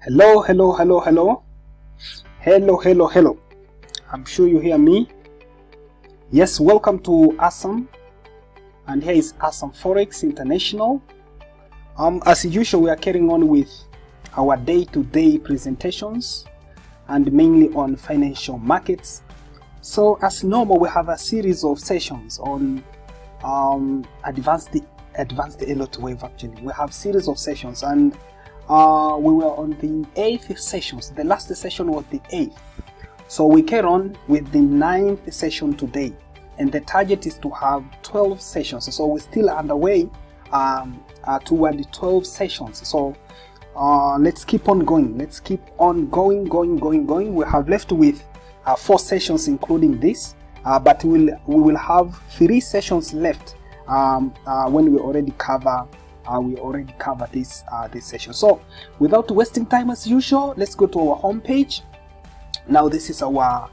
Hello. I'm sure you hear me. Yes, welcome to Assam. And here is Assam Forex International. As usual, we are carrying on with our day-to-day presentations and mainly on financial markets. So as normal, we have a series of sessions on advanced ELLIOT wave. Actually, we have series of sessions, and we were on the 8th sessions. The last session was the 8th. So we carry on with the 9th session today, and the target is to have 12 sessions. So we're still underway toward the 12 sessions. So let's keep on going. Let's keep on going. We have left with 4 sessions including this, but we will have 3 sessions left when we already cover this session. So without wasting time, as usual, let's go to our home page. Now this is our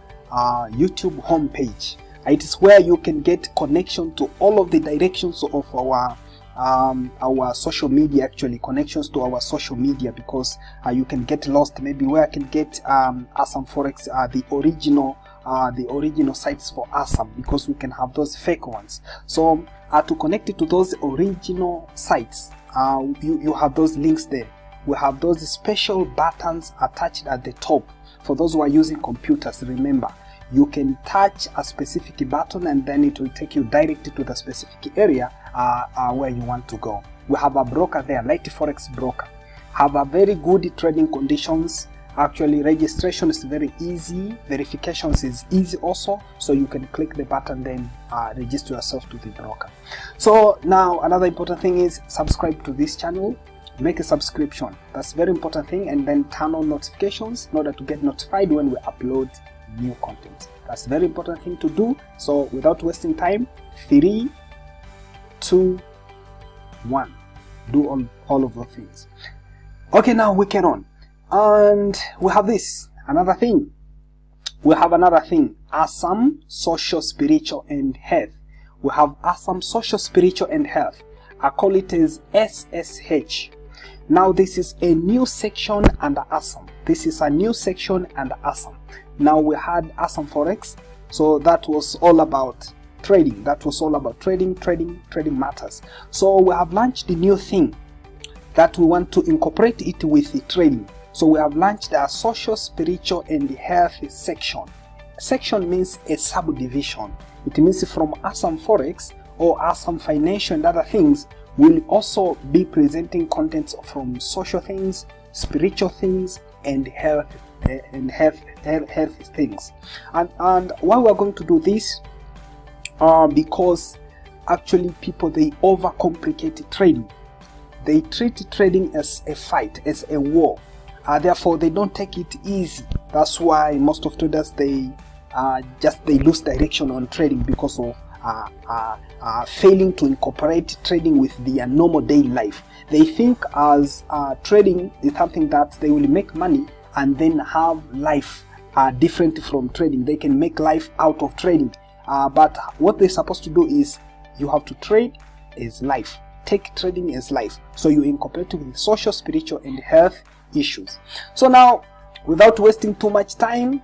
YouTube home page. It is where you can get connection to all of the directions of our social media, actually connections to our social media, because you can get lost maybe where I can get Assam Forex, the original sites for Assam, because we can have those fake ones. So to connect it to those original sites, you have those links there. We have those special buttons attached at the top. For those who are using computers, remember, you can touch a specific button and then it will take you directly to the specific area where you want to go. We have a broker there, Light Forex Broker. Have a very good trading conditions. Actually, registration is very easy. Verifications is easy also. So you can click the button, then register yourself to the broker. So now another important thing is subscribe to this channel. Make a subscription. That's very important thing. And then turn on notifications in order to get notified when we upload new content. That's a very important thing to do. So without wasting time, 3, 2, 1. Do all of those things. Okay, now we carry on. And we have another thing. Assam Social, Spiritual and Health. We have Assam Social, Spiritual and Health. I call it as SSH. Now this is a new section under Assam. Now we had Assam Forex. So that was all about trading. Trading matters. So we have launched a new thing that we want to incorporate it with the trading. So we have launched a Social, Spiritual and Health section. Section means a subdivision. It means from Assam Forex or Assam Financial and other things, will also be presenting contents from social things, spiritual things, and health things. And why we are going to do this? Because actually people, they overcomplicate trading. They treat trading as a fight, as a war. Therefore, they don't take it easy. That's why most of traders, they lose direction on trading because of failing to incorporate trading with their normal daily life. They think as trading is something that they will make money and then have life different from trading. They can make life out of trading. But what they're supposed to do is you have to trade as life. Take trading as life. So you incorporate it with social, spiritual, and health issues. So now, without wasting too much time,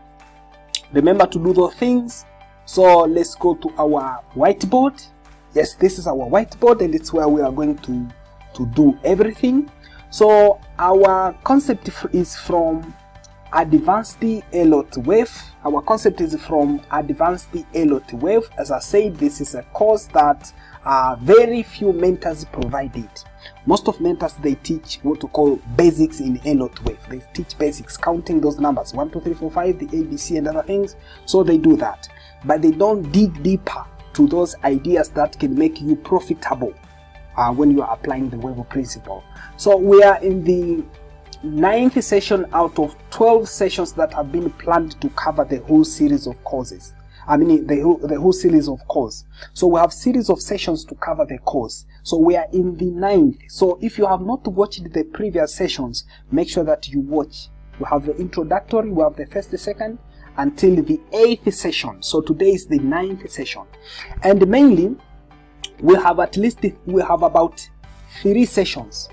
remember to do those things. So let's go to our whiteboard. Yes, this is our whiteboard, and it's where we are going to do everything. So our concept is from Advanced ELLIOT Wave. Our concept is from Advanced ELLIOT Wave. As I said, this is a course that very few mentors provide it. Most of mentors, they teach what to call basics in ELLIOT Wave. They teach basics, counting those numbers 1, 2, 3, 4, 5, the ABC and other things. So they do that, but they don't dig deeper to those ideas that can make you profitable when you are applying the wave principle. So we are in the 9th session out of 12 sessions that have been planned to cover the whole series of courses. The whole series of course. So we have series of sessions to cover the course. So we are in the 9th. So if you have not watched the previous sessions, make sure that you watch. We have the introductory, we have the first, the second, until the 8th session. So today is the 9th session. And mainly, we have about 3 sessions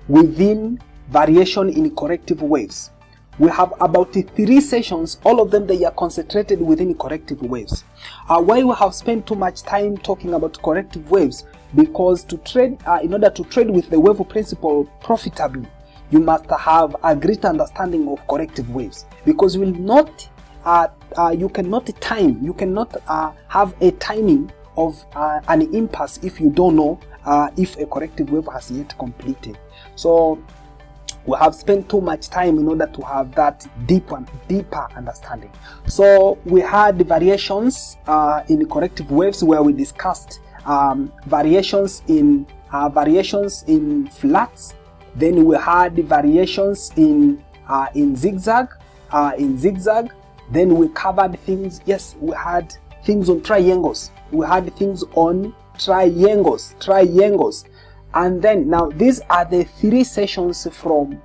within variation in corrective waves. We have about 3 sessions, all of them they are concentrated within corrective waves. Why we have spent too much time talking about corrective waves? Because to trade, in order to trade with the wave principle profitably, you must have a great understanding of corrective waves. Because you will not, you cannot have a timing of an impasse if you don't know if a corrective wave has yet completed. So we have spent too much time in order to have that deeper understanding. So we had the variations in corrective waves, where we discussed variations in flats. Then we had the variations in zigzag. Then we covered things. Yes, we had things on triangles. We had things on triangles. And then now these are the 3 sessions from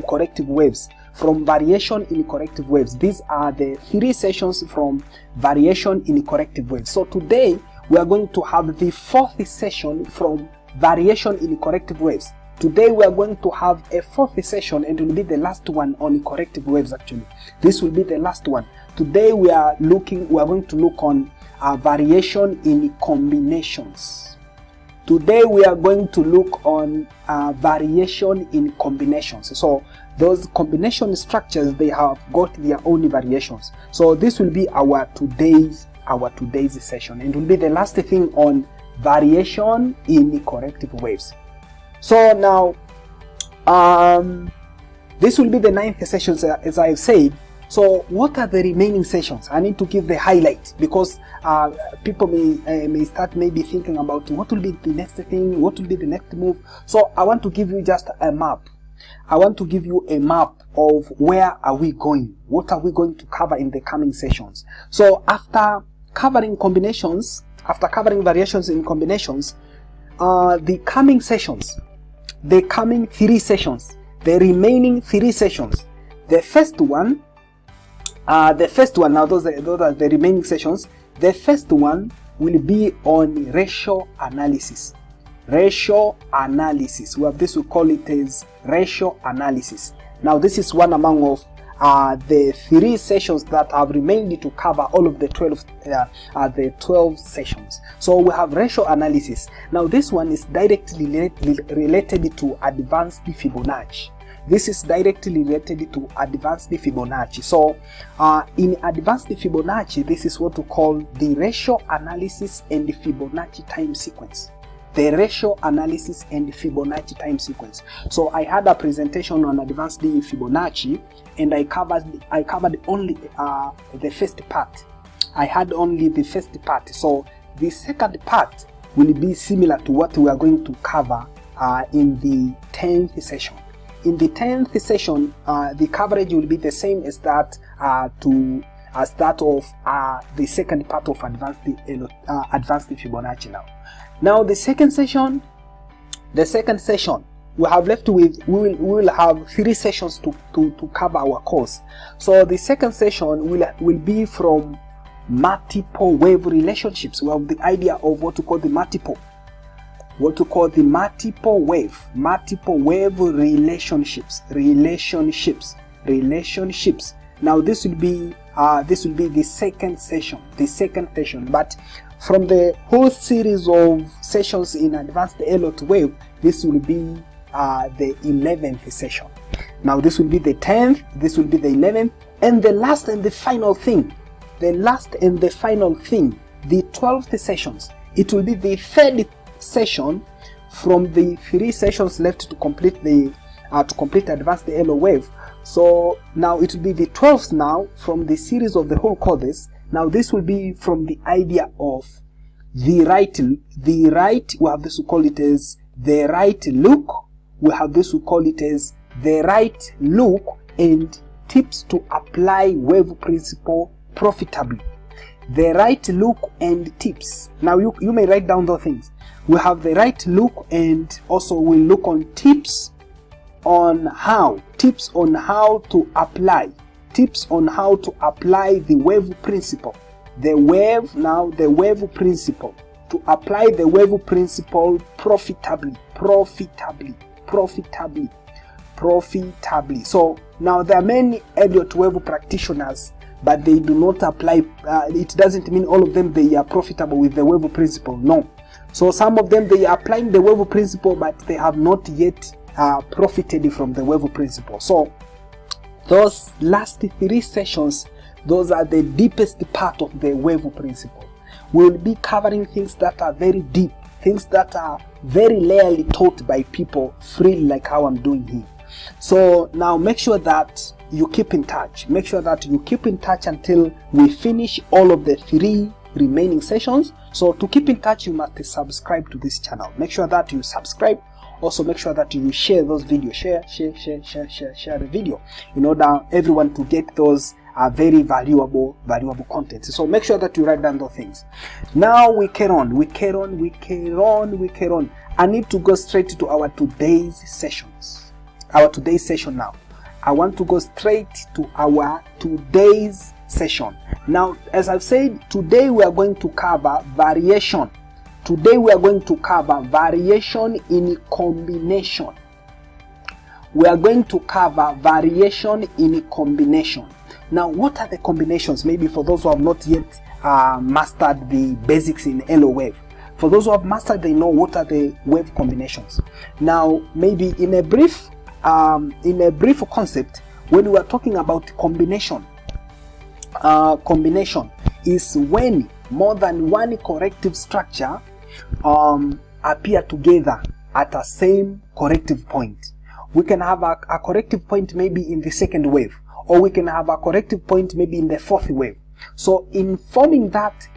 corrective waves, from variation in corrective waves. These are the 3 sessions from variation in corrective waves. So today we are going to have the 4th session from variation in corrective waves. Today we are going to have a 4th session, and it will be the last one on corrective waves. Actually, this will be the last one. Today we are going to look on variation in combinations. Today we are going to look on variation in combinations. So those combination structures, they have got their own variations. So this will be our today's session, and it will be the last thing on variation in corrective waves. So now this will be the 9th session, as I have said. So what are the remaining sessions? I need to give the highlight, because people may start maybe thinking about what will be the next thing, what will be the next move. So I want to give you just a map. I want to give you a map of where are we going, what are we going to cover in the coming sessions. So after covering combinations, after covering variations in combinations, the coming sessions, the coming 3 sessions, the remaining 3 sessions, the first one, now those are the remaining sessions. The first one will be on ratio analysis. Ratio analysis. We have this, we call it as ratio analysis. Now this is one among of the 3 sessions that have remained to cover all of the 12 sessions. So we have ratio analysis. Now this one is directly related to advanced Fibonacci. This is directly related to advanced Fibonacci. So in advanced Fibonacci, this is what we call the ratio analysis and the Fibonacci time sequence. The ratio analysis and the Fibonacci time sequence. So I had a presentation on advanced Fibonacci, and I covered only the first part. I had only the first part. So the second part will be similar to what we are going to cover in the 10th session. In the 10th session, the coverage will be the same as that of the second part of advanced Fibonacci. Now the second session, we have left with, we will have 3 sessions to cover our course. So the second session will be from multiple wave relationships. We have the idea of what to call the multiple wave relationships. Now this will be the second session, but from the whole series of sessions in advanced ELLIOT wave, this will be the 11th session. Now this will be the 10th, this will be the 11th, and the last and the final thing, the 12th sessions. It will be the 3rd session from the 3 sessions left to complete the advanced ELLIOT wave. So now it will be the 12th now from the series of the whole course. Now this will be from the idea of the right, we have this, we call it as the right look. We have this, we call it as the right look and tips to apply wave principle profitably. The right look and tips. Now you may write down those things. We have the right look, and also we'll look on tips on how to apply the wave principle. The wave principle, to apply the wave principle profitably. profitably. So now there are many ELLIOT wave practitioners, but they do not apply, it doesn't mean all of them they are profitable with the wave principle. No. So some of them they are applying the wave principle, but they have not yet profited from the wave principle. So those last 3 sessions, those are the deepest part of the wave principle. We will be covering things that are very deep, things that are very rarely taught by people freely, like how I'm doing here. So now make sure that you keep in touch. Make sure that you keep in touch until we finish all of the 3 remaining sessions. So to keep in touch, you must subscribe to this channel. Make sure that you subscribe. Also make sure that you share those videos. Share the video in order everyone to get those very valuable content. So make sure that you write down those things. Now we carry on. I need to go straight to our today's sessions. Our today's session now. I want to go straight to our today's session. Now, as I've said, today we are going to cover variation. Today we are going to cover variation in combination. We are going to cover variation in combination. Now, what are the combinations? Maybe for those who have not yet mastered the basics in ELLIOT wave. For those who have mastered, they know what are the wave combinations. Now, maybe in a brief concept, when we are talking about combination, combination is when more than one corrective structure appear together at a same corrective point. We can have a corrective point maybe in the second wave, or we can have a corrective point maybe in the fourth wave. So in forming that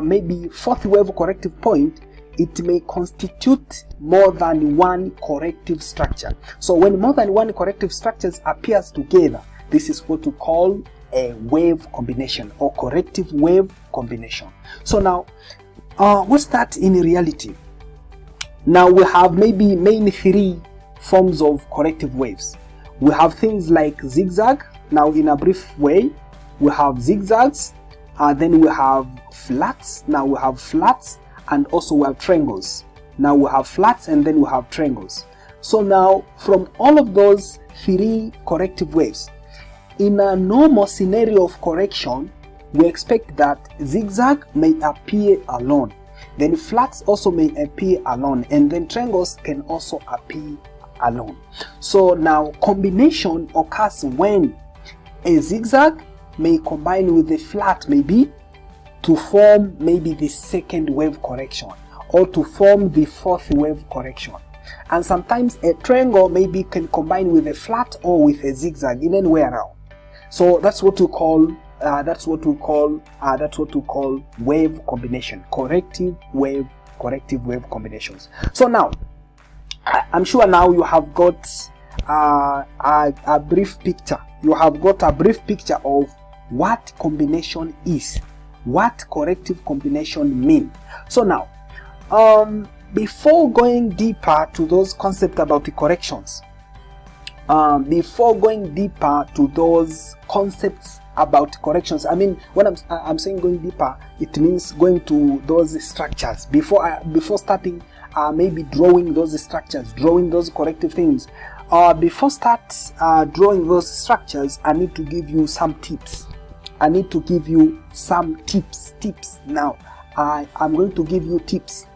maybe fourth wave corrective point, it may constitute more than one corrective structure. So when more than one corrective structures appears together, this is what we call a wave combination or corrective wave combination. So now what's that in reality? Now we have maybe mainly 3 forms of corrective waves. We have things like zigzag. Now in a brief way, we have zigzags, then we have flats. Now we have flats, and also we have triangles. Now we have flats and then we have triangles. So now from all of those 3 corrective waves, in a normal scenario of correction, we expect that zigzag may appear alone, then flats also may appear alone, and then triangles can also appear alone. So now combination occurs when a zigzag may combine with a flat maybe to form maybe the second wave correction, or to form the fourth wave correction. And sometimes a triangle maybe can combine with a flat or with a zigzag in anywhere around. So that's what we call wave combination, corrective wave combinations. So now I'm sure now you have got a brief picture. You have got a brief picture of what combination is, what corrective combination mean. So now before going deeper to those concepts about the corrections, before going deeper to those concepts about corrections, I mean, when I'm saying going deeper, it means going to those structures. Before starting maybe drawing those structures, drawing those corrective things, before start drawing those structures, I need to give you some tips. Tips. Now I'm going to give you tips.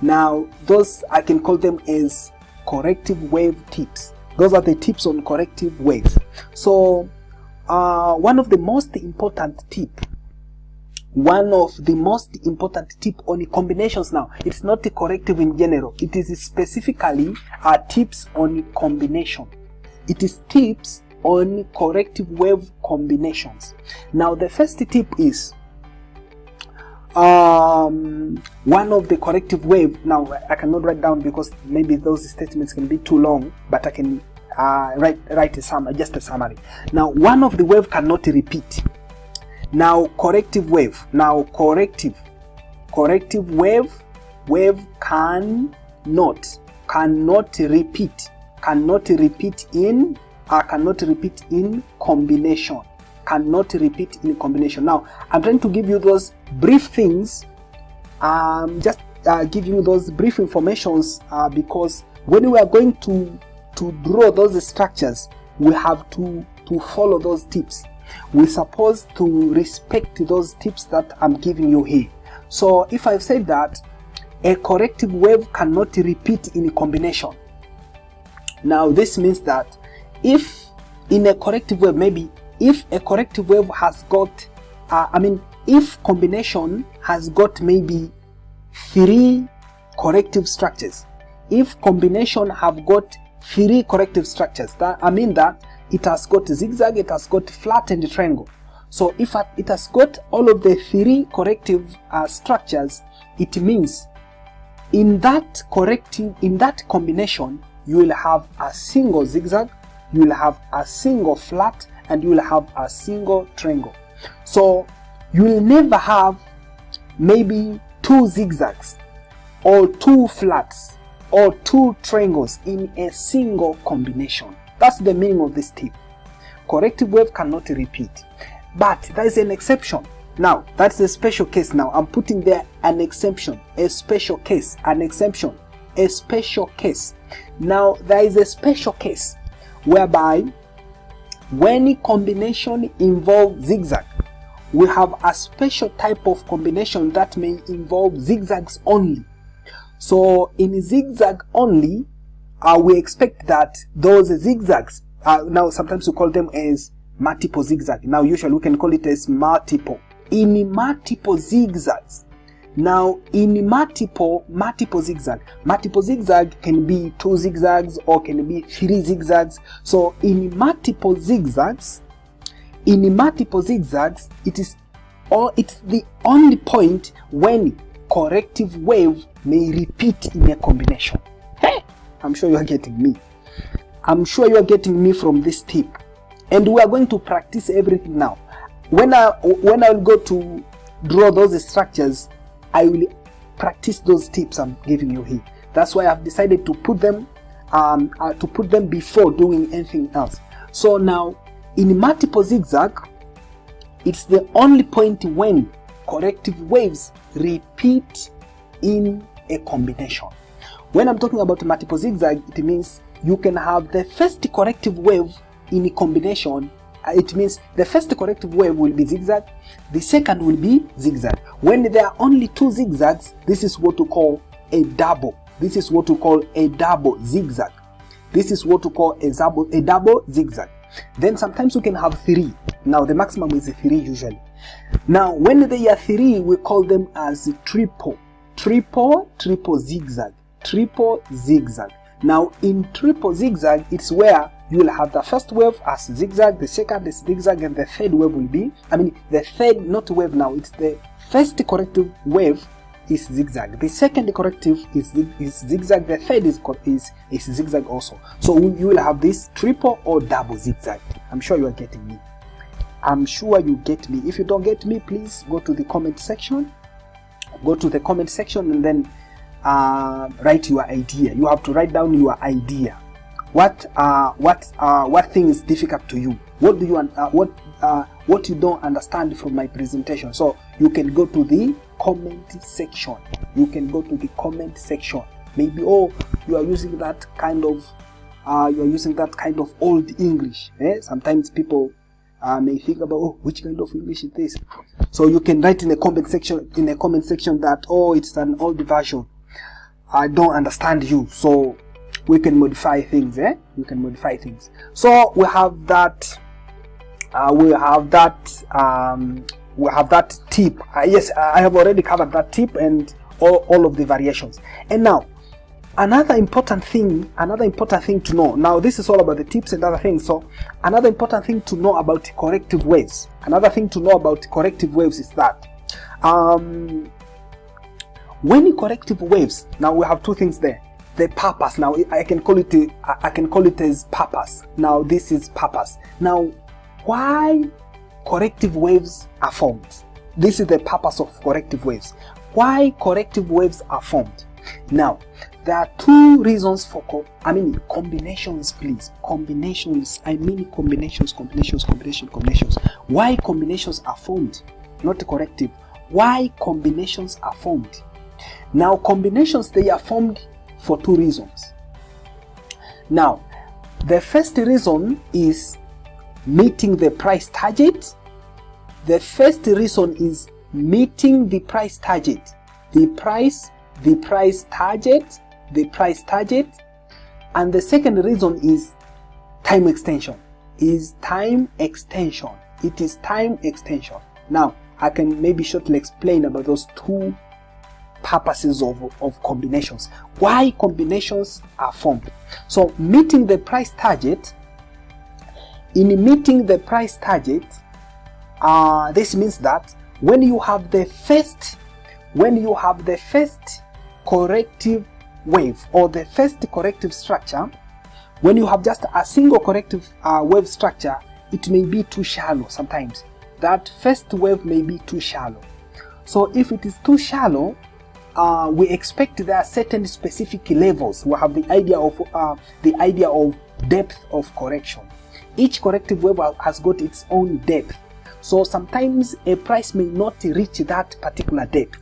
Now those I can call them as corrective wave tips. Those are the tips on corrective waves. So one of the most important tip on combinations. Now it's not a corrective in general, it is specifically tips on combination. It is tips on corrective wave combinations. Now the first tip is one of the corrective wave. Now I cannot write down because maybe those statements can be too long, but I can write just a summary. Now one of the wave cannot repeat. Now corrective wave. Now corrective wave cannot repeat in combination. Cannot repeat in combination. Now I'm trying to give you those brief things, just give you those brief informations, because when we are going to to draw those structures, we have to follow those tips. We're supposed to respect those tips that I'm giving you here. So if I've said that a corrective wave cannot repeat in a combination, now this means that if in a corrective wave, maybe if a corrective wave has got, if combination has got maybe 3 corrective structures, if combination have got 3 corrective structures, that that it has got zigzag, it has got flattened triangle. So if it has got all of the 3 corrective structures, it means in that combination, you will have a single zigzag, you will have a single flat, and you will have a single triangle. So you will never have maybe 2 zigzags or 2 flats or 2 triangles in a single combination. That's the meaning of this tip. Corrective wave cannot repeat, but there is an exception. Now that's a special case. Now I'm putting there an exception, a special case, an exception, a special case. Now there is a special case whereby when combination involves zigzag, we have a special type of combination that may involve zigzags only. So in zigzag only, we expect that those zigzags, now sometimes we call them as multiple zigzag. Now usually we can call it as multiple. In multiple zigzags, now in multiple zigzag can be 2 zigzags or can be 3 zigzags. So in multiple zigzags, it's the only point when corrective wave may repeat in a combination. Hey, I'm sure you are getting me. I'm sure you are getting me from this tip. And we are going to practice everything now. When I will go to draw those structures, I will practice those tips I'm giving you here. That's why I've decided to put them before doing anything else. So now in multiple zigzag, it's the only point when corrective waves repeat in a combination. When I'm talking about multiple zigzag, it means you can have the first corrective wave in a combination. It means the first corrective wave will be zigzag, the second will be zigzag. When there are only 2 zigzags, this is what we call a double. This is what we call a double zigzag. This is what we call a double zigzag. Then sometimes we can have 3. Now the maximum is 3 usually. Now when they are 3, we call them as triple zigzag, triple zigzag. Now in triple zigzag, it's where you will have the first wave as zigzag, the second is zigzag, and the third wave will be, the third, not wave now, it's the first corrective wave is zigzag, the second corrective is zigzag, the third is zigzag also. So you will have this triple or double zigzag. I'm sure you are getting me. I'm sure you get me. If you don't get me, please go to the comment section. Go to the comment section and then write your idea. You have to write down your idea. What thing is difficult to you? What do you what you don't understand from my presentation? So you can go to the comment section. You can go to the comment section. Maybe you are using that kind of old English. Sometimes people may think about which kind of English is this. So you can write in the comment section that it's an old version. I don't understand you. So we can modify things. We can modify things. So we have that. We have that tip. Yes, I have already covered that tip and all of the variations. And now another important thing to know. Now this is all about the tips and other things. So another important thing to know about corrective waves. Another thing to know about corrective waves is that when corrective waves, now we have 2 things there. The purpose. Now I can call it as purpose. Now this is purpose. Now why corrective waves are formed? This is the purpose of corrective waves. Why corrective waves are formed? Now there are 2 reasons for combinations, please. Combinations. Combinations. Why combinations are formed? Not corrective. Why combinations are formed? Now combinations, they are formed for 2 reasons. Now The first reason is meeting the price target. The first reason is meeting the price target. The price target. And the second reason is time extension. It is time extension. Now, I can maybe shortly explain about those two purposes of combinations. Why combinations are formed. So, meeting the price target. In meeting the price target, this means that when you have the first corrective wave or the first corrective structure, when you have just a single corrective wave structure, it may be too shallow sometimes. That first wave may be too shallow. So if it is too shallow, we expect there are certain specific levels. We have the idea of depth of correction. Each corrective wave has got its own depth. So sometimes a price may not reach that particular depth.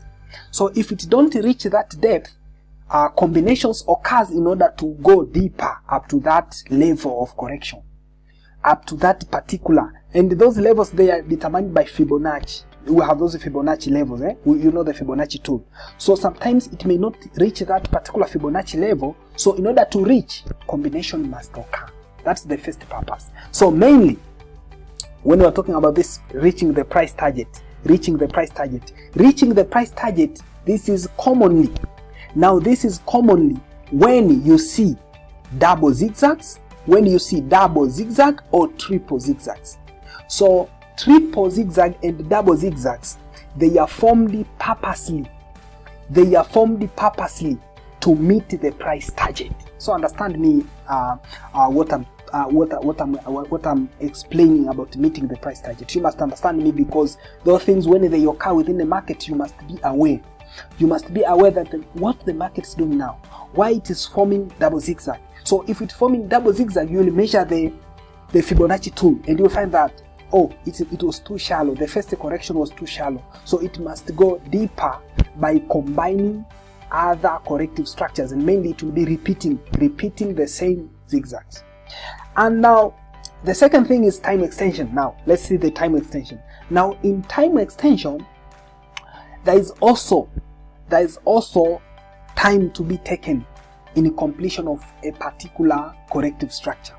So if it don't reach that depth, combinations occurs in order to go deeper up to that level of correction, up to that particular, and those levels, they are determined by Fibonacci. We have those Fibonacci levels, you know the Fibonacci tool. So sometimes it may not reach that particular Fibonacci level. So in order to reach, combination must occur. That's the first purpose. So mainly, when we are talking about this reaching the price target, this is commonly, when you see double zigzags, when you see double zigzag or triple zigzags. So triple zigzag and double zigzags, they are formed purposely. To meet the price target. So understand me what I'm explaining about meeting the price target. You must understand me, because those things, when they occur within the market, you must be aware. You must be aware that what the market is doing now, why it is forming double zigzag. So if it's forming double zigzag, you will measure the Fibonacci tool, and you'll find that, oh, it was too shallow. The first correction was too shallow. So it must go deeper by combining other corrective structures, and mainly it will be repeating the same zigzags. And now the second thing is time extension. Now let's see the time extension. Now in time extension, there is also time to be taken in the completion of a particular corrective structure.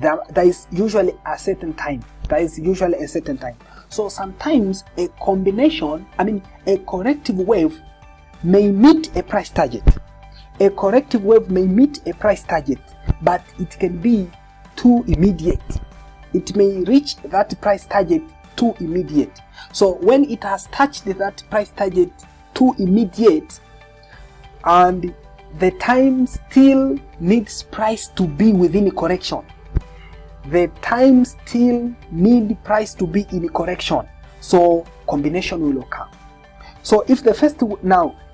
There is usually a certain time. So sometimes a corrective wave may meet a price target. But it can be too immediate. It may reach that price target too immediate. So when it has touched that price target too immediate, and the time still needs price to be within a correction. So combination will occur. So if the first,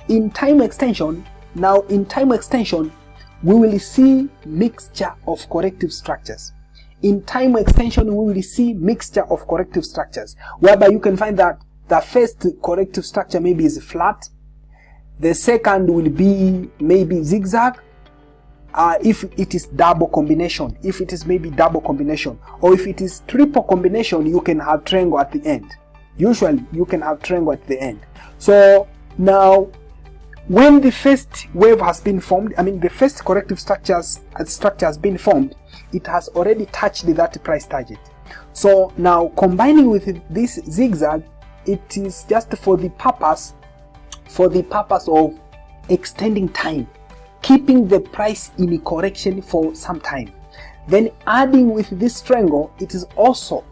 in time extension, we will see mixture of corrective structures. Whereby you can find that the first corrective structure maybe is flat, the second will be maybe zigzag, if it is double combination, or if it is triple combination, you can have triangle at the end. Usually you can have triangle at the end. So now, when the first wave has been formed, the first corrective structure has been formed, it has already touched that price target. So now, combining with this zigzag, it is just for the purpose of extending time, keeping the price in a correction for some time. Then adding with this triangle, it is also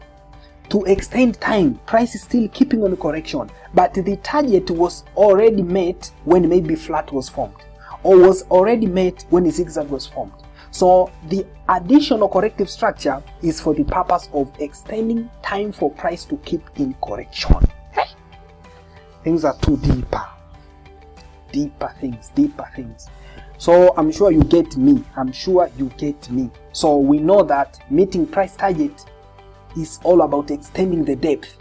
to extend time. Price is still keeping on correction, but the target was already met when maybe flat was formed, or was already met when the zigzag was formed. So the additional corrective structure is for the purpose of extending time for price to keep in correction. Hey, things are too deeper things. So I'm sure you get me. So we know that meeting price target is all about extending the depth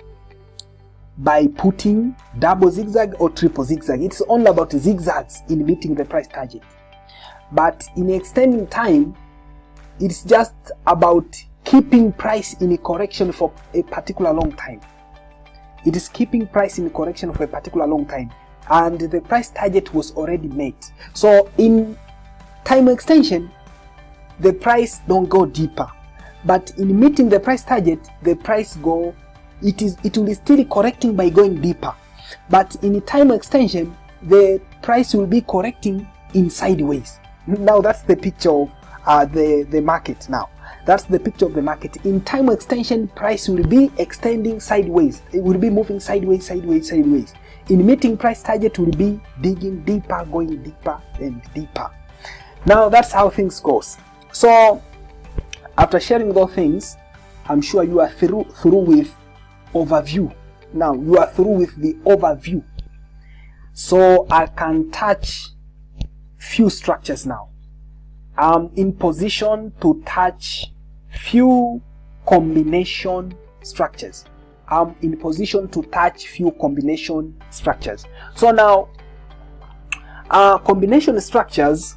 by putting double zigzag or triple zigzag. It's only about zigzags in meeting the price target. But in extending time, it's just about keeping price in a correction for a particular long time. It is keeping price in a correction for a particular long time, and the price target was already met. So in time extension, the price don't go deeper, but in meeting the price target, the price go, it will be still correcting by going deeper, but in time extension, the price will be correcting in sideways. Now that's the picture of the market. Now that's the picture of the market. In time extension, price will be extending sideways. It will be moving sideways, sideways, sideways. In meeting price target, will be digging deeper, going deeper and deeper. Now that's how things goes. So after sharing those things, I'm sure you are through with overview. Now you are through with the overview. So I can touch few structures now. I'm in position to touch few combination structures. I'm in position to touch few combination structures. So now, combination structures,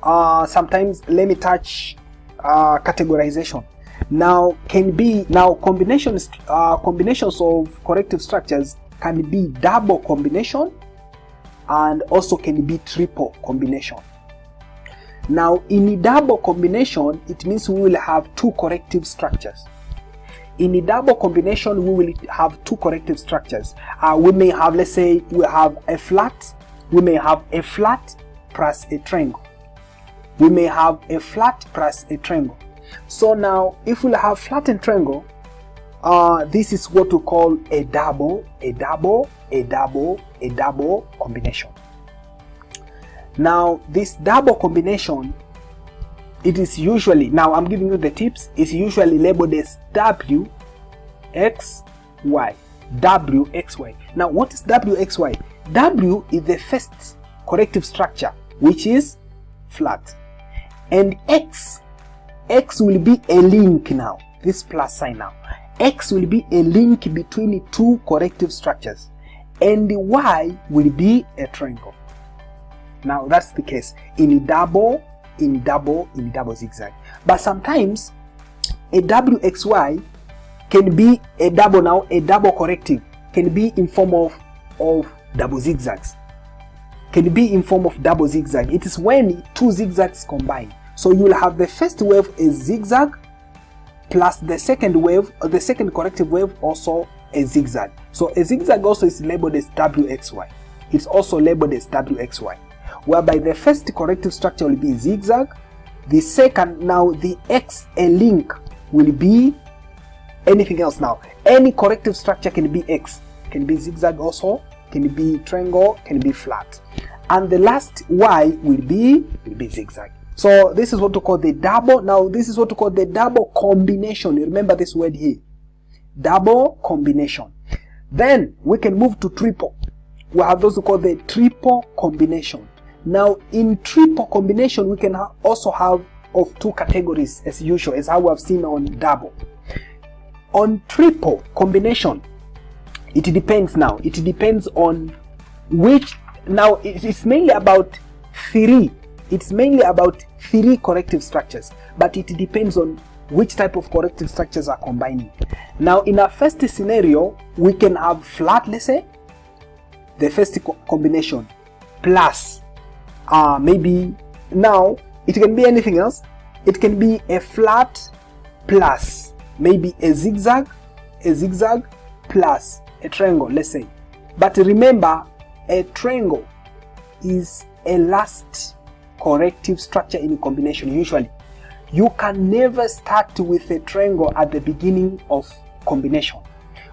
sometimes let me touch categorization. Now combinations of corrective structures can be double combination and also can be triple combination. Now in a double combination, it means we will have two corrective structures. In a double combination, we will have two corrective structures. We may have, let's say, we have a flat. We may have a flat plus a triangle. We may have a flat plus a triangle. So now, if we have flattened triangle, this is what we call a double combination. Now, this double combination, it is usually, now I'm giving you the tips, it's usually labeled as WXY. WXY. Now, what is WXY? W is the first corrective structure, which is flat. And X will be a link now. This plus sign now. X will be a link between two corrective structures. And the Y will be a triangle. Now, that's the case in double zigzag. But sometimes a WXY can be a double, now a double corrective can be in form of double zigzags. Can be in form of double zigzag. It is when two zigzags combine. So you will have the first wave a zigzag plus the second wave, or the second corrective wave, also a zigzag. So a zigzag also is labeled as WXY. It's also labeled as WXY, whereby the first corrective structure will be zigzag. The second, now the X, a link, will be anything else. Now any corrective structure can be X, can be zigzag also, can be triangle, can be flat, and the last Y will be zigzag. So this is what we call the double. Now this is what we call the double combination. You remember this word here, double combination. Then we can move to triple. We have those who call the triple combination. Now in triple combination, we can also have of two categories as usual, as how we have seen on double. On triple combination, it depends now. It depends on which, now it's mainly about three. It's mainly about three corrective structures, but it depends on which type of corrective structures are combining. Now in our first scenario, we can have flat, let's say, the first combination, plus maybe, now it can be anything else. It can be a flat plus maybe a zigzag plus a triangle, let's say. But remember, a triangle is a last corrective structure in a combination. Usually you can never start with a triangle at the beginning of combination.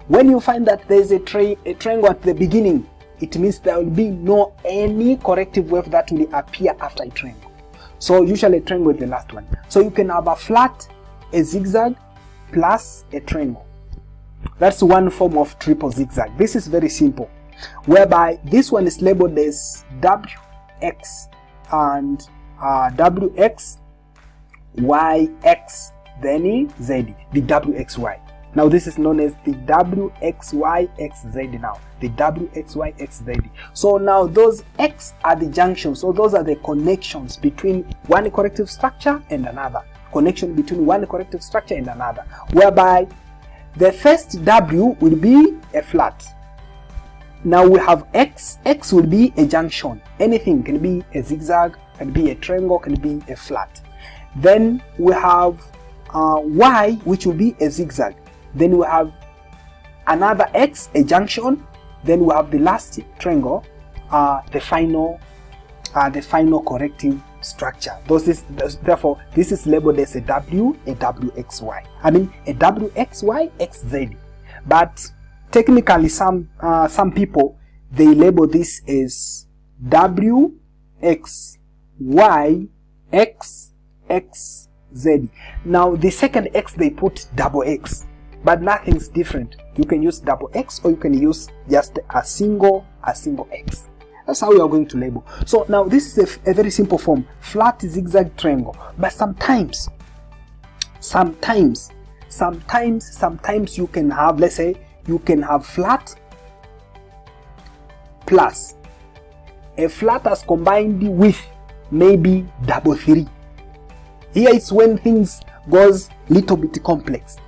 When you find that there is a triangle at the beginning, it means there will be no any corrective wave that will appear after a triangle. So usually a triangle is the last one. So you can have a flat, a zigzag plus a triangle. That's one form of triple zigzag. This is very simple, whereby this one is labeled as WX and WX, YX, then Z, the WXY. Now this is known as the WXYXZ now, the WXYXZ. So now those X are the junctions, so those are the connections between one corrective structure and another. connection between one corrective structure and another, whereby the first W will be a flat. Now we have X. X will be a junction. Anything can be a zigzag, can be a triangle, can be a flat. Then we have Y, which will be a zigzag. Then we have another X, a junction. Then we have the last triangle, the final corrective structure. Therefore, this is labeled as a W, a WXY. I mean a WXY, XZ. But technically, some people, they label this as WXY, XXZ. Now the second X they put double X, but nothing's different. You can use double X or you can use just a single X. That's how we are going to label. So now this is a very simple form, flat, zigzag, triangle. But sometimes you can have, let's say, you can have flat plus a flat as combined with maybe double 3. Here is when things goes little bit complex.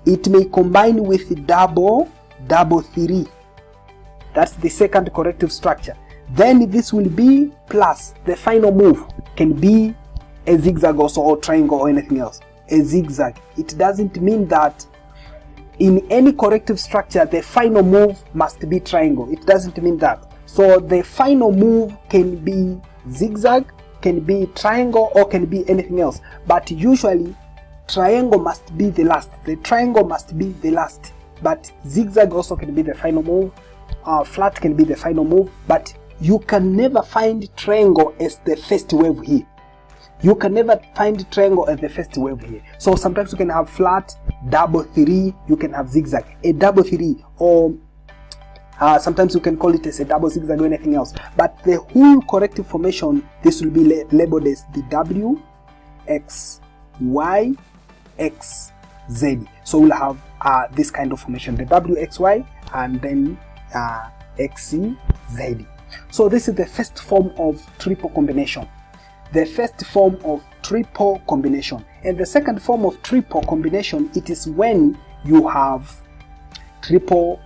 It may combine with double 3. That's the second corrective structure. Then this will be plus the final move can be a zigzag also, or triangle, or anything else. A zigzag. It doesn't mean that in any corrective structure the final move must be triangle. It doesn't mean that. So the final move can be zigzag, can be triangle, or can be anything else. But usually triangle must be the last. The triangle must be the last. But zigzag also can be the final move. Flat can be the final move. But you can never find triangle as the first wave here. You can never find triangle as the first wave here. So sometimes you can have flat, double 3, you can have zigzag, a double 3, or sometimes you can call it as a double zigzag or anything else. But the whole corrective formation, this will be labeled as the W, X, Y, X, Z. So we'll have this kind of formation, the W, X, Y, and then X, Z. So this is the first form of triple combination. The first form of triple combination. And the second form of triple combination, it is when you have triple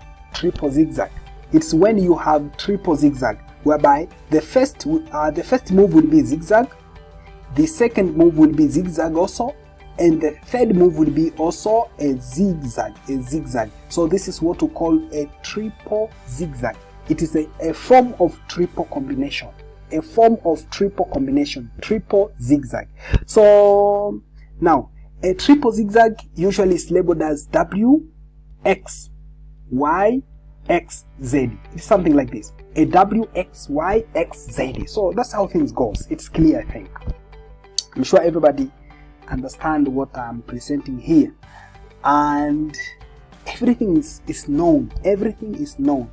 zigzag. It's when you have triple zigzag, whereby the first move will be zigzag, the second move will be zigzag also, and the third move will be also a zigzag. So this is what we call a triple zigzag. It is a form of triple combination. A form of triple combination, triple zigzag. So now a triple zigzag usually is labeled as W, X, Y, X, Z. It's something like this. A W, X, Y, X, Z. So that's how things goes. It's clear, I think. I'm sure everybody understand what I'm presenting here. And everything is known. Everything is known.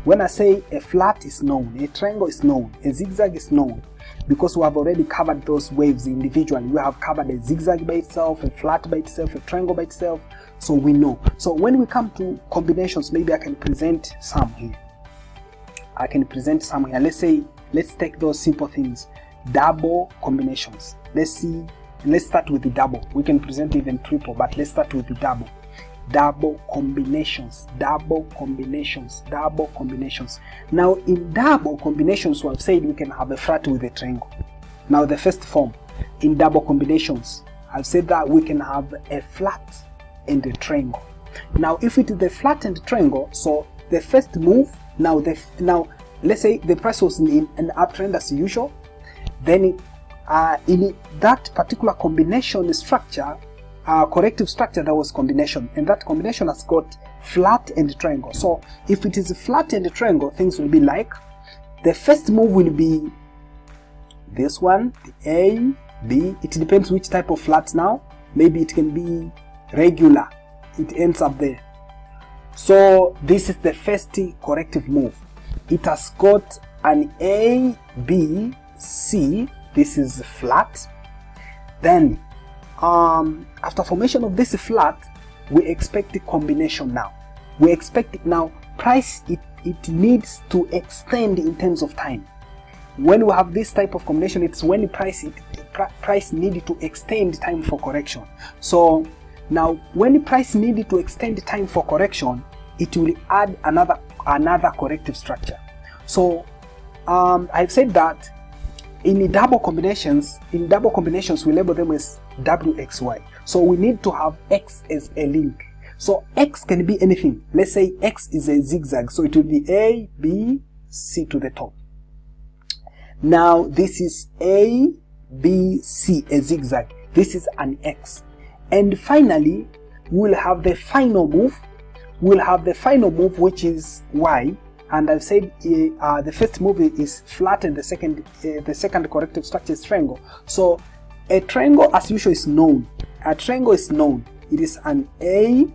When I say a flat is known, a triangle is known, a zigzag is known, because we have already covered those waves individually. We have covered a zigzag by itself, a flat by itself, a triangle by itself, so we know. So when we come to combinations, maybe I can present some here. Let's take those simple things. Double combinations. Let's start with the double. We can present even triple, but let's start with the double. Double combinations. Now in double combinations, we have said we can have a flat with a triangle. Now the first form in double combinations, I've said that we can have a flat and a triangle. Now if it is the flat and triangle, so the first move, now let's say the price was in an uptrend as usual, then in that particular combination structure, corrective structure, that was combination, and that combination has got flat and triangle. So if it is a flat and a triangle, things will be like, the first move will be this one, the A, B. It depends which type of flat. Now maybe it can be regular, it ends up there. So this is the first corrective move. It has got an A, B, C. This is flat. Then after formation of this flat, we expect the combination now. We expect it now. Price, it needs to extend in terms of time. when we have this type of combination, it's when price needed to extend time for correction. So now when the price needed to extend time for correction, it will add another corrective structure. So I've said that in double combinations we label them as WXY. So we need to have X as a link. So X can be anything. Let's say X is a zigzag, so it will be A, B, C to the top. Now this is A, B, C, a zigzag. This is an X. And finally, we'll have the final move. Which is Y. And I've said the first move is flatten, the second corrective structure is triangle. So a triangle, as usual, is known. A triangle is known. It is an A,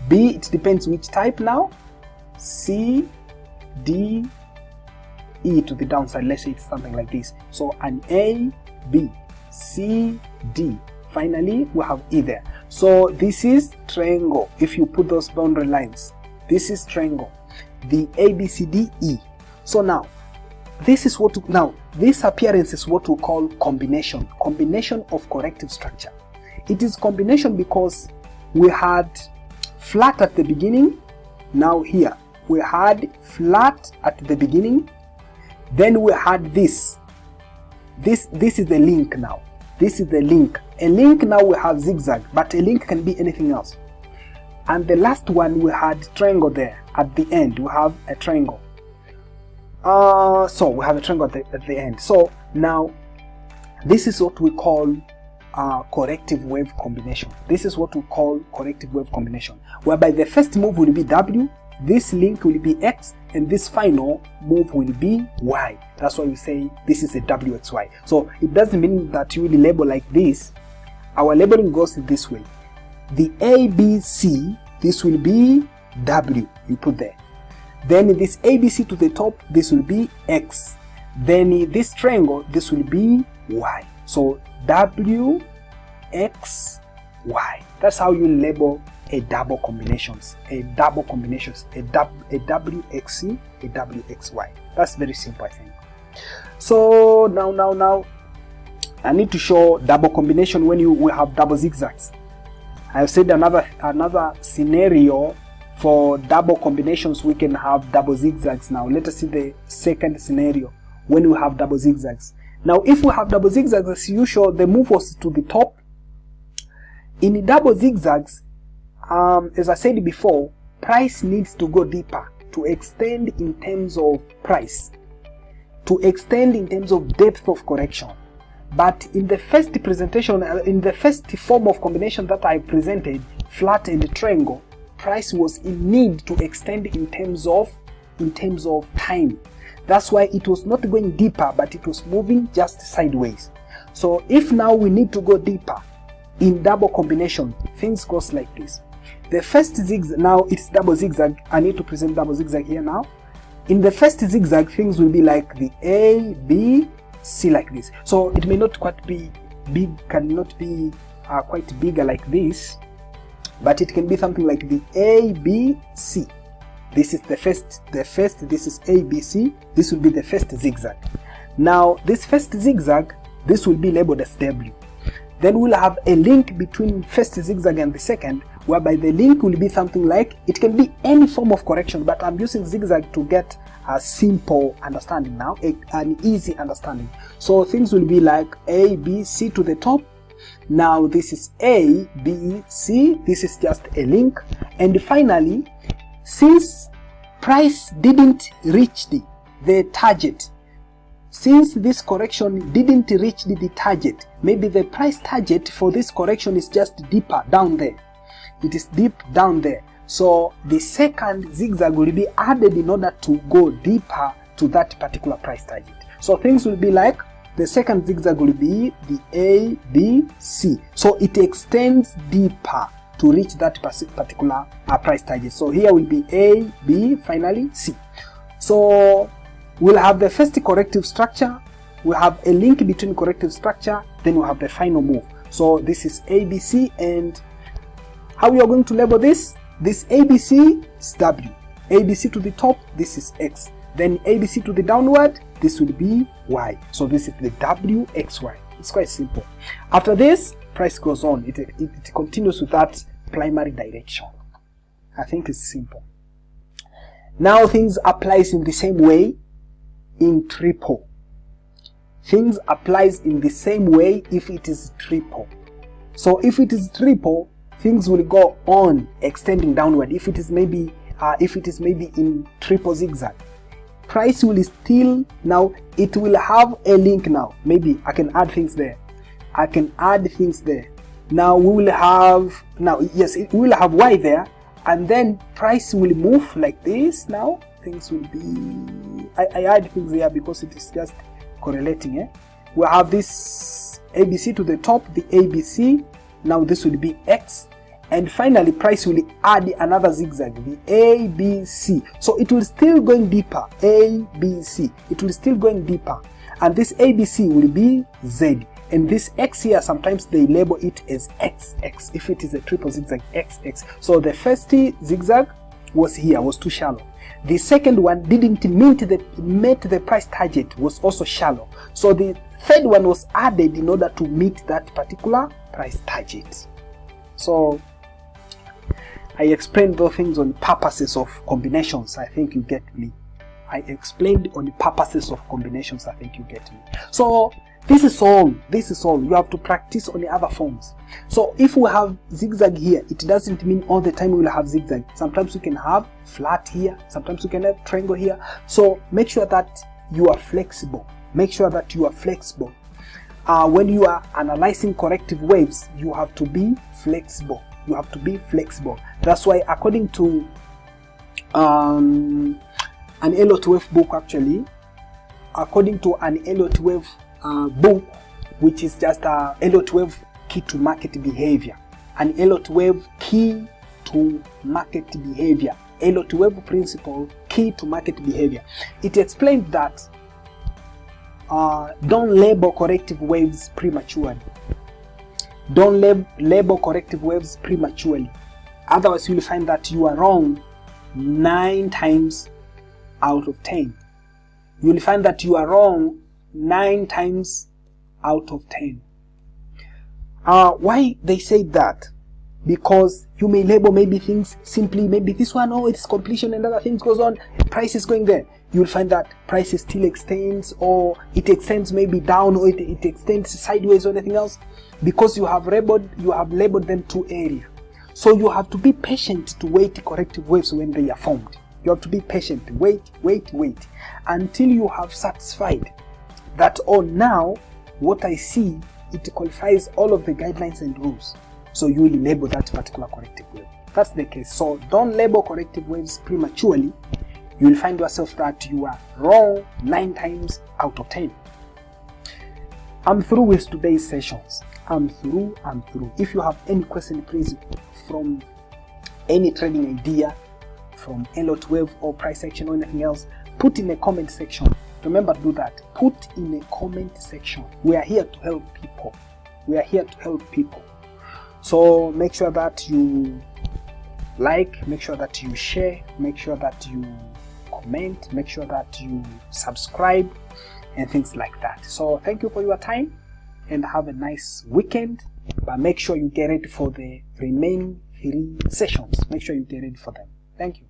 B, it depends which type now, C, D, E to the downside. Let's say it's something like this. So an A, B, C, D. Finally, we have E there. So this is triangle. If you put those boundary lines, this is triangle. The A, B, C, D, E. So now, this appearance is what we call combination of corrective structure. It is combination because we had flat at the beginning. Now here we had flat at the beginning, then we had this is the link. Now this is the link. A link, now we have zigzag, but a link can be anything else. And the last one, we had triangle there at the end. We have a triangle. So we have a triangle at the end. So now this is what we call corrective wave combination. This is what we call corrective wave combination, whereby the first move will be W, this link will be X, and this final move will be Y. That's why we say this is a WXY. So it doesn't mean that you will label like this. Our labeling goes this way. The ABC, this will be W, you put there. Then this ABC to the top, this will be X. Then this triangle, this will be Y. So W, X, Y. That's how you label a double combinations, a WXC, a WXY. That's very simple, I think. So now I need to show double combination when we have double zigzags. I've said another scenario for double combinations. We can have double zigzags. Now let us see the second scenario when we have double zigzags. Now if we have double zigzags, as usual, the move was to the top. In double zigzags, as I said before, price needs to go deeper to extend in terms of price, to extend in terms of depth of correction. But in the first presentation, in the first form of combination that I presented, flattened triangle, price was in need to extend in terms of time. That's why it was not going deeper, but it was moving just sideways. So if now we need to go deeper in double combination, things goes like this. The first zigzag, now it's double zigzag. I need to present double zigzag here now. In the first zigzag, things will be like the A, B, C like this. So it may not quite be big, cannot be quite bigger like this, but it can be something like the A, B, C. This is the first, this is A, B, C. This will be the first zigzag. Now this first zigzag, this will be labeled as W. Then we'll have a link between first zigzag and the second, whereby the link will be something like, it can be any form of correction, but I'm using zigzag to get a simple understanding now, an easy understanding. So things will be like A, B, C to the top. Now this is A, B, C, this is just a link. And finally, since price didn't reach the target, since this correction didn't reach the target, maybe the price target for this correction is just deeper down there. It is deep down there. So the second zigzag will be added in order to go deeper to that particular price target. So things will be like, the second zigzag will be the A, B, C. So it extends deeper to reach that particular price target. So here will be A, B, finally C. So we'll have the first corrective structure, we'll have a link between corrective structure, then we'll have the final move. So this is ABC, and how we are going to label this? This ABC is W. ABC to the top, this is X. Then ABC to the downward, this will be y. So this is the WXY. It's quite simple. After this, price goes on. It continues with that primary direction. I think it's simple. Now things applies in the same way in triple. Things applies in the same way if it is triple. So if it is triple, things will go on extending downward. If it is maybe in triple zigzag, price will still, now it will have a link. Now maybe I can add things there. Now we will have, yes, it will have y there, and then price will move like this. Now things will be, I add things here because it is just correlating. We'll have this ABC to the top, the ABC. Now this will be X, and finally price will add another zigzag, the ABC. So it will still going deeper, ABC. It will still going deeper, and this ABC will be Z. And this X here, sometimes they label it as XX if it is a triple zigzag, XX. So the first zigzag was here, was too shallow. The second one didn't meet the price target, was also shallow. So the third one was added in order to meet that particular price target. So I explained those things on purposes of combinations. I think you get me. I explained on the purposes of combinations. I think you get me. So this is all. You have to practice on the other forms. So if we have zigzag here, it doesn't mean all the time we will have zigzag. Sometimes we can have flat here. Sometimes we can have triangle here. So make sure that you are flexible. When you are analyzing corrective waves, you have to be flexible. That's why, according to an ELLIOT wave book, book, which is just ELLIOT wave key to market behavior, an ELLIOT wave key to market behavior, ELLIOT wave principle key to market behavior. It explains that don't label corrective waves prematurely. Otherwise, you will find that you are wrong 9 times out of 10. You will find that you are wrong 9 times out of 10. Why they say that? Because you may label maybe things simply, maybe this one, oh, it's completion, and other things goes on, price is going there. You will find that price still extends, or it extends maybe down, or it extends sideways, or anything else, because you have labeled them too early. So you have to be patient to wait corrective waves when they are formed. You have to be patient, wait until you have satisfied that, oh, now what I see, it qualifies all of the guidelines and rules. So you will label that particular corrective wave. That's the case. So don't label corrective waves prematurely. You will find yourself that you are wrong 9 times out of 10. I'm through with today's sessions. I'm through. If you have any question, please, from any trading idea, from ELLIOT wave or price action or anything else, put in a comment section. Remember to do that. Put in a comment section. We are here to help people. So make sure that you like, make sure that you share, make sure that you comment, make sure that you subscribe, and things like that. So thank you for your time, and have a nice weekend. But make sure you get ready for the remaining 3 sessions. Make sure you get ready for them. Thank you.